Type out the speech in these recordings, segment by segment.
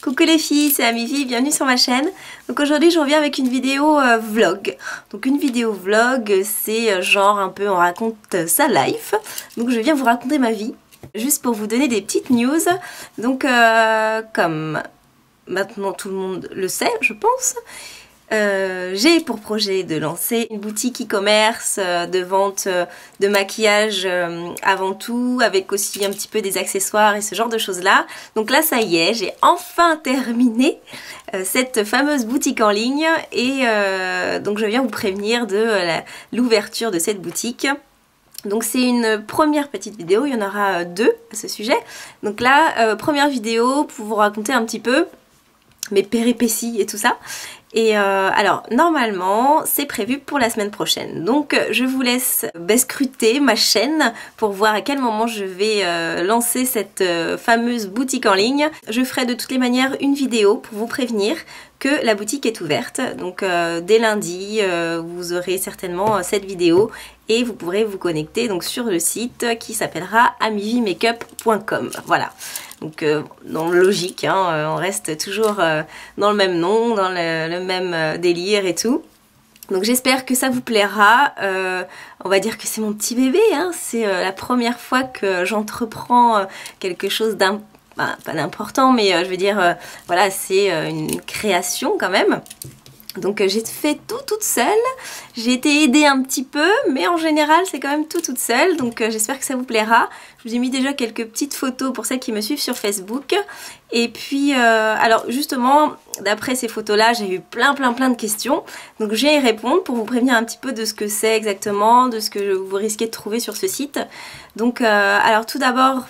Coucou les filles, c'est Amivi, bienvenue sur ma chaîne. Donc aujourd'hui je reviens avec une vidéo vlog. Donc une vidéo vlog, c'est genre un peu on raconte sa life. Donc je viens vous raconter ma vie, juste pour vous donner des petites news. Donc comme maintenant tout le monde le sait je pense, j'ai pour projet de lancer une boutique e-commerce de vente de maquillage avant tout, avec aussi un petit peu des accessoires et ce genre de choses là. Donc là ça y est, j'ai enfin terminé cette fameuse boutique en ligne et donc je viens vous prévenir de l'ouverture de cette boutique. Donc c'est une première petite vidéo, il y en aura deux à ce sujet. Donc là, première vidéo pour vous raconter un petit peu mes péripéties et tout ça. Et alors normalement c'est prévu pour la semaine prochaine, donc je vous laisse scruter ma chaîne pour voir à quel moment je vais lancer cette fameuse boutique en ligne. Je ferai de toutes les manières une vidéo pour vous prévenir que la boutique est ouverte, donc dès lundi vous aurez certainement cette vidéo et vous pourrez vous connecter donc sur le site qui s'appellera amivimakeup.com. Voilà. Donc dans le logique, hein, on reste toujours dans le même nom, dans le même délire et tout. Donc j'espère que ça vous plaira. On va dire que c'est mon petit bébé, hein. C'est la première fois que j'entreprends quelque chose pas d'important, mais je veux dire, voilà, c'est une création quand même. Donc j'ai fait tout toute seule, j'ai été aidée un petit peu, mais en général c'est quand même tout toute seule, donc j'espère que ça vous plaira. Je vous ai mis déjà quelques petites photos pour celles qui me suivent sur Facebook. Et puis, alors justement, d'après ces photos-là, j'ai eu plein de questions. Donc je vais y répondre pour vous prévenir un petit peu de ce que c'est exactement, de ce que vous risquez de trouver sur ce site. Donc, alors tout d'abord,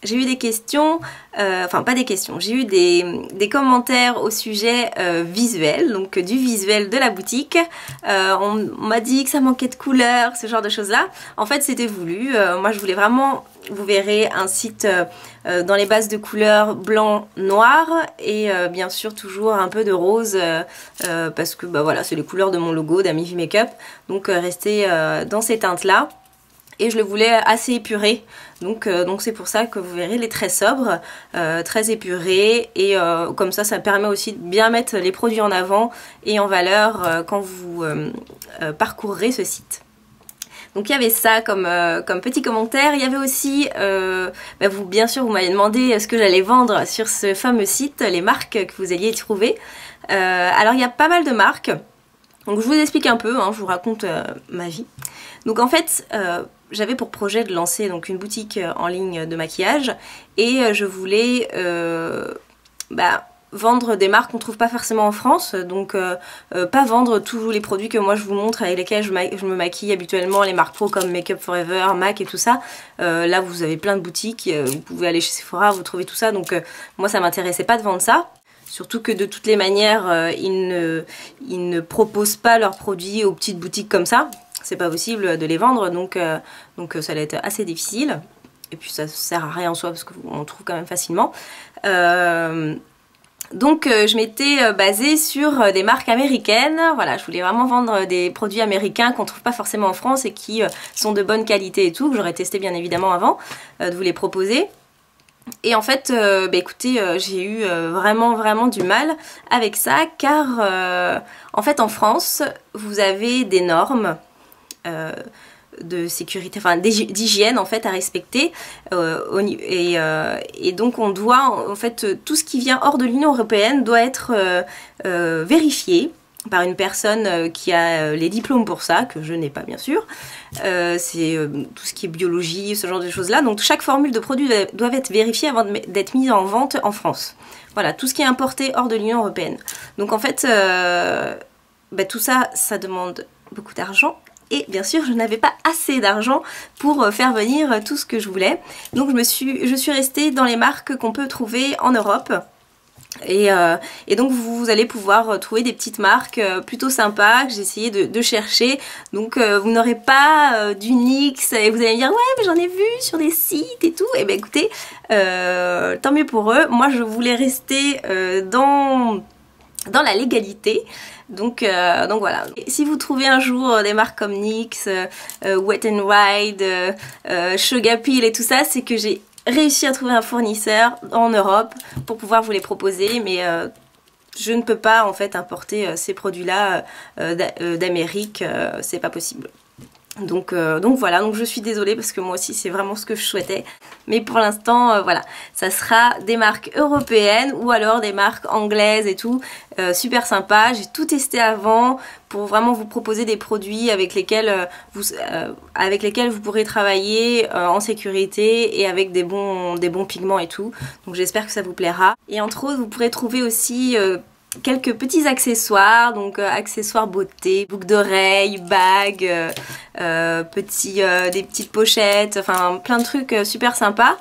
j'ai eu des questions, enfin pas des questions, j'ai eu des commentaires au sujet visuel, donc du visuel de la boutique. On m'a dit que ça manquait de couleurs, ce genre de choses là. En fait c'était voulu, moi je voulais vraiment, vous verrez, un site dans les bases de couleurs blanc, noir et bien sûr toujours un peu de rose parce que bah voilà, c'est les couleurs de mon logo d'Amivi Makeup, donc rester dans ces teintes là. Et je le voulais assez épuré, donc c'est pour ça que vous verrez les très sobres, très épurés, et comme ça permet aussi de bien mettre les produits en avant et en valeur quand vous parcourrez ce site. Donc il y avait ça comme petit commentaire. Il y avait aussi, bien sûr vous m'avez demandé ce que j'allais vendre sur ce fameux site, les marques que vous alliez trouver. Alors il y a pas mal de marques, donc je vous explique un peu, hein, je vous raconte ma vie. Donc en fait, j'avais pour projet de lancer donc une boutique en ligne de maquillage et je voulais vendre des marques qu'on trouve pas forcément en France, donc pas vendre tous les produits que moi je vous montre avec lesquels je me maquille habituellement, les marques pro comme Make Up Forever, MAC et tout ça. Là vous avez plein de boutiques, vous pouvez aller chez Sephora, vous trouvez tout ça, donc moi ça m'intéressait pas de vendre ça. Surtout que de toutes les manières, ils ne proposent pas leurs produits aux petites boutiques comme ça. C'est pas possible de les vendre, donc ça allait être assez difficile. Et puis ça sert à rien en soi parce qu'on trouve quand même facilement. Donc je m'étais basée sur des marques américaines. Voilà, je voulais vraiment vendre des produits américains qu'on trouve pas forcément en France et qui sont de bonne qualité et tout, que j'aurais testé bien évidemment avant de vous les proposer. Et en fait, écoutez, j'ai eu vraiment du mal avec ça, car en fait en France, vous avez des normes de sécurité, enfin d'hygiène en fait à respecter, et donc on doit, en fait, tout ce qui vient hors de l'Union européenne doit être vérifié par une personne qui a les diplômes pour ça, que je n'ai pas bien sûr. C'est tout ce qui est biologie, ce genre de choses là. Donc chaque formule de produit doit être vérifiée avant d'être mise en vente en France. Voilà, tout ce qui est importé hors de l'Union européenne. Donc en fait, tout ça, ça demande beaucoup d'argent. Et bien sûr, je n'avais pas assez d'argent pour faire venir tout ce que je voulais. Donc je suis restée dans les marques qu'on peut trouver en Europe. Et donc vous allez pouvoir trouver des petites marques plutôt sympas que j'ai essayé de chercher. Donc vous n'aurez pas du NYX et vous allez me dire ouais mais j'en ai vu sur des sites et tout. Et bien écoutez, tant mieux pour eux. Moi je voulais rester dans la légalité. Donc voilà. Et si vous trouvez un jour des marques comme NYX, Wet n Wild, Sugar Peel et tout ça, c'est que j'ai réussi à trouver un fournisseur en Europe pour pouvoir vous les proposer, mais je ne peux pas en fait importer ces produits-là d'Amérique, c'est pas possible. Donc voilà, donc je suis désolée parce que moi aussi c'est vraiment ce que je souhaitais. Mais pour l'instant, voilà, ça sera des marques européennes ou alors des marques anglaises et tout. Super sympa, j'ai tout testé avant pour vraiment vous proposer des produits avec lesquels vous pourrez travailler en sécurité et avec des bons pigments et tout. Donc j'espère que ça vous plaira. Et entre autres, vous pourrez trouver aussi quelques petits accessoires, donc accessoires beauté, boucles d'oreilles, bagues, des petites pochettes, enfin plein de trucs super sympas.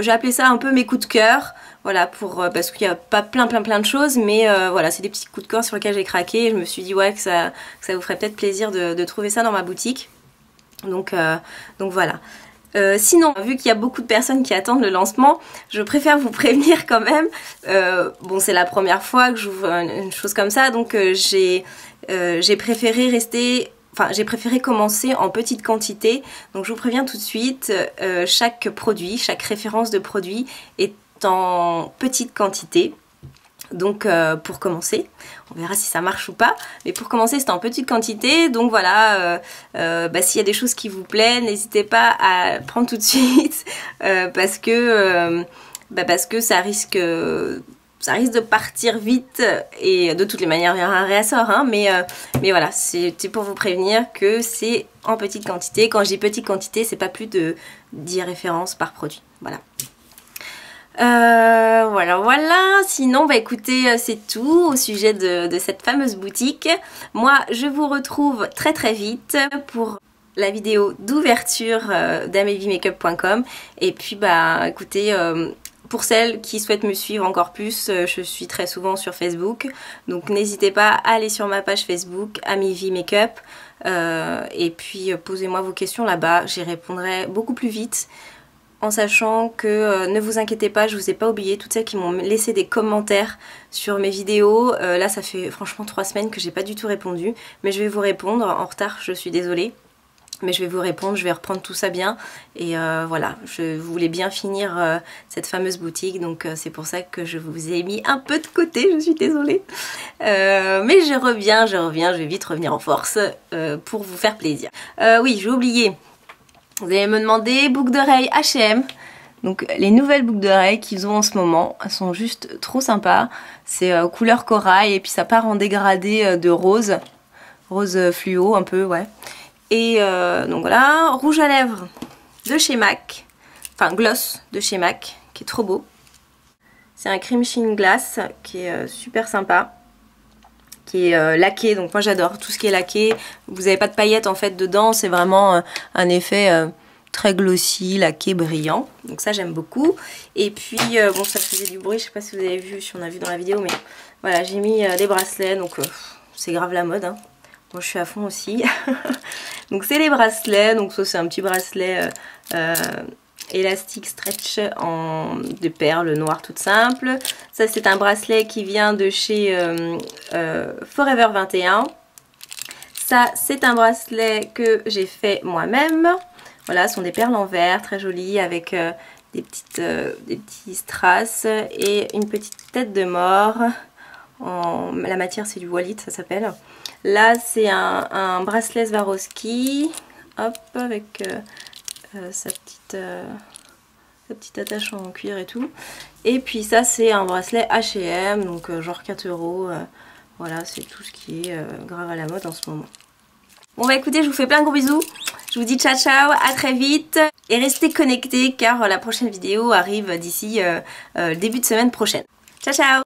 J'ai appelé ça un peu mes coups de cœur, voilà, parce qu'il n'y a pas plein de choses, mais voilà, c'est des petits coups de cœur sur lesquels j'ai craqué et je me suis dit ouais que ça vous ferait peut-être plaisir de trouver ça dans ma boutique. Donc voilà. Sinon, vu qu'il y a beaucoup de personnes qui attendent le lancement, je préfère vous prévenir quand même. Bon, c'est la première fois que j'ouvre une chose comme ça, donc j'ai préféré j'ai préféré commencer en petite quantité. Donc je vous préviens tout de suite, chaque référence de produit est en petite quantité. Donc pour commencer, on verra si ça marche ou pas, mais pour commencer c'est en petite quantité, donc voilà, s'il y a des choses qui vous plaisent, n'hésitez pas à prendre tout de suite, parce que ça risque de partir vite, et de toutes les manières il y aura un réassort, hein, mais voilà, c'était pour vous prévenir que c'est en petite quantité. Quand je dis petite quantité, c'est pas plus de 10 références par produit, voilà. Voilà, sinon bah écoutez, c'est tout au sujet de cette fameuse boutique. Moi je vous retrouve très vite pour la vidéo d'ouverture d'ameviemakeup.com. Et puis bah écoutez, pour celles qui souhaitent me suivre encore plus, je suis très souvent sur Facebook, donc n'hésitez pas à aller sur ma page Facebook AmyVMakeup, et puis posez-moi vos questions là-bas, j'y répondrai beaucoup plus vite. En sachant que ne vous inquiétez pas, je vous ai pas oublié, toutes celles qui m'ont laissé des commentaires sur mes vidéos. Là ça fait franchement 3 semaines que j'ai pas du tout répondu, mais je vais vous répondre en retard, je suis désolée. Mais je vais vous répondre, je vais reprendre tout ça bien. Et voilà, je voulais bien finir cette fameuse boutique, donc c'est pour ça que je vous ai mis un peu de côté, je suis désolée. Mais je reviens, je vais vite revenir en force pour vous faire plaisir. Oui, j'ai oublié. Vous allez me demander boucles d'oreilles H&M. Donc les nouvelles boucles d'oreilles qu'ils ont en ce moment, elles sont juste trop sympas. C'est couleur corail et puis ça part en dégradé de rose. Rose fluo un peu, ouais. Et donc voilà, rouge à lèvres de chez MAC. Enfin gloss de chez MAC, qui est trop beau. C'est un cream sheen glass qui est super sympa. Qui est laqué, donc moi j'adore tout ce qui est laqué. Vous n'avez pas de paillettes en fait dedans, c'est vraiment un effet très glossy, laqué, brillant. Donc ça j'aime beaucoup. Et puis bon, ça faisait du bruit, je sais pas si vous avez vu, si on a vu dans la vidéo, mais voilà, j'ai mis des bracelets, donc c'est grave la mode, hein. Moi je suis à fond aussi. Donc c'est les bracelets, donc ça c'est un petit bracelet élastique stretch de perles noires toutes simples. Ça c'est un bracelet qui vient de chez Forever 21. Ça c'est un bracelet que j'ai fait moi-même. Voilà, ce sont des perles en verre très jolies avec des petits strass et une petite tête de mort. La matière c'est du Wallet, ça s'appelle. Là c'est un bracelet Swarovski, hop, avec sa petite attache en cuir et tout. Et puis ça c'est un bracelet H&M, donc genre 4 €. Voilà, c'est tout ce qui est grave à la mode en ce moment. Bon bah écoutez, je vous fais plein de gros bisous. Je vous dis ciao ciao, à très vite. Et restez connectés car la prochaine vidéo arrive d'ici le début de semaine prochaine. Ciao ciao.